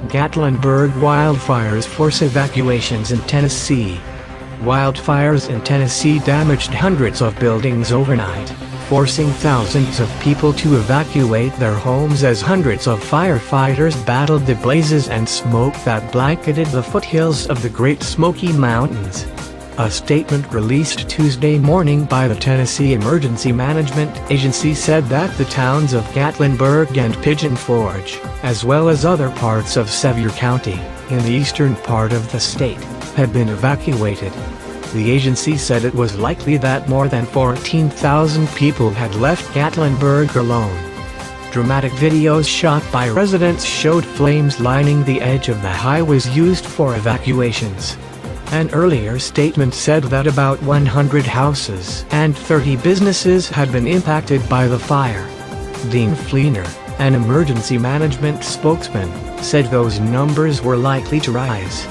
Gatlinburg wildfires force evacuations in Tennessee. Wildfires in Tennessee damaged hundreds of buildings overnight, forcing thousands of people to evacuate their homes as hundreds of firefighters battled the blazes and smoke that blanketed the foothills of the Great Smoky Mountains. A statement released Tuesday morning by the Tennessee Emergency Management Agency said that the towns of Gatlinburg and Pigeon Forge, as well as other parts of Sevier County, in the eastern part of the state, had been evacuated. The agency said it was likely that more than 14,000 people had left Gatlinburg alone. Dramatic videos shot by residents showed flames lining the edge of the highways used for evacuations. An earlier statement said that about 100 houses and 30 businesses had been impacted by the fire. Dean Fleener, an emergency management spokesman, said those numbers were likely to rise.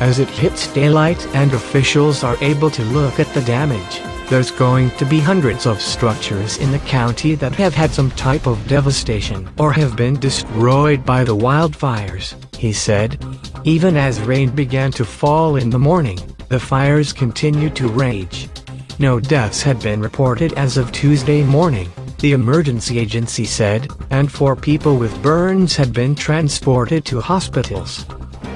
As it hits daylight and officials are able to look at the damage, there's going to be hundreds of structures in the county that have had some type of devastation or have been destroyed by the wildfires, he said. Even as rain began to fall in the morning, the fires continued to rage. No deaths had been reported as of Tuesday morning, the emergency agency said, and 4 people with burns had been transported to hospitals.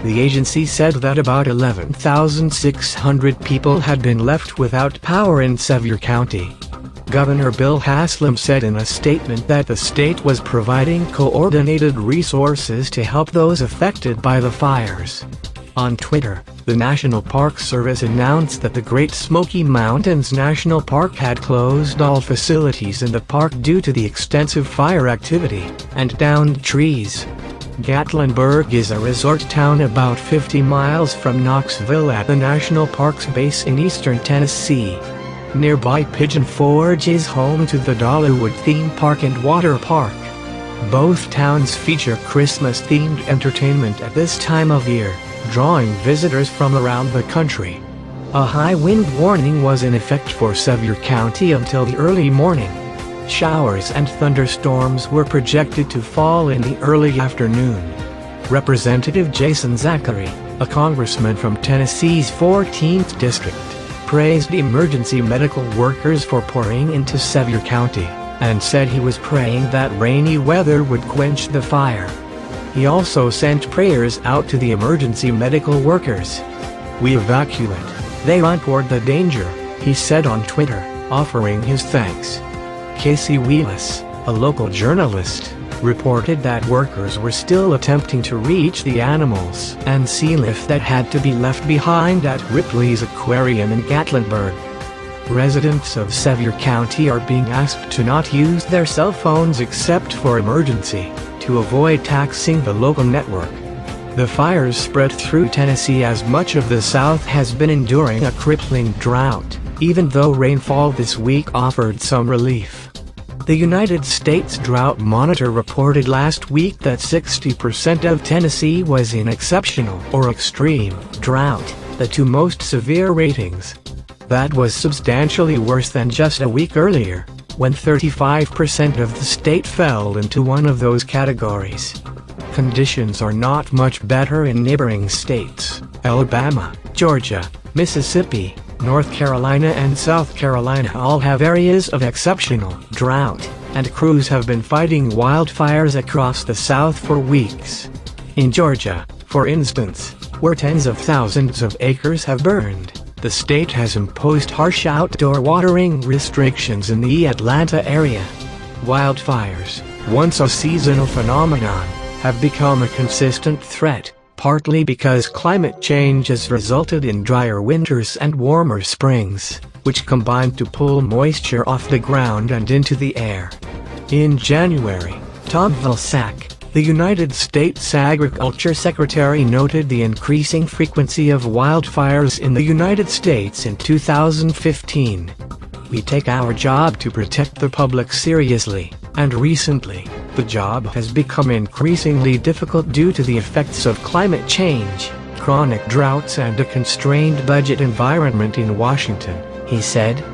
The agency said that about 11,600 people had been left without power in Sevier County. Governor Bill Haslam said in a statement that the state was providing coordinated resources to help those affected by the fires. On Twitter, the National Park Service announced that the Great Smoky Mountains National Park had closed all facilities in the park due to the extensive fire activity and downed trees. Gatlinburg is a resort town about 50 miles from Knoxville at the National Park's base in eastern Tennessee. Nearby Pigeon Forge is home to the Dollywood theme park and water park. Both towns feature Christmas-themed entertainment at this time of year, drawing visitors from around the country. A high wind warning was in effect for Sevier County until the early morning. Showers and thunderstorms were projected to fall in the early afternoon. Representative Jason Zachary, a congressman from Tennessee's 14th District, praised emergency medical workers for pouring into Sevier County, and said he was praying that rainy weather would quench the fire. He also sent prayers out to the emergency medical workers. "We evacuate. They run toward the danger," he said on Twitter, offering his thanks. Casey Wheelis, a local journalist, reported that workers were still attempting to reach the animals and sea life that had to be left behind at Ripley's Aquarium in Gatlinburg. Residents of Sevier County are being asked to not use their cell phones except for emergency, to avoid taxing the local network. The fires spread through Tennessee as much of the South has been enduring a crippling drought, even though rainfall this week offered some relief. The United States Drought Monitor reported last week that 60% of Tennessee was in exceptional or extreme drought, the 2 most severe ratings. That was substantially worse than just a week earlier, when 35% of the state fell into one of those categories. Conditions are not much better in neighboring states. Alabama, Georgia, Mississippi, North Carolina and South Carolina all have areas of exceptional drought, and crews have been fighting wildfires across the South for weeks. In Georgia, for instance, where tens of thousands of acres have burned, the state has imposed harsh outdoor watering restrictions in the Atlanta area. Wildfires, once a seasonal phenomenon, have become a consistent threat, partly because climate change has resulted in drier winters and warmer springs, which combine to pull moisture off the ground and into the air. In January, Tom Vilsack, the United States Agriculture Secretary, noted the increasing frequency of wildfires in the United States in 2015. "We take our job to protect the public seriously, and recently, the job has become increasingly difficult due to the effects of climate change, chronic droughts and a constrained budget environment in Washington," he said.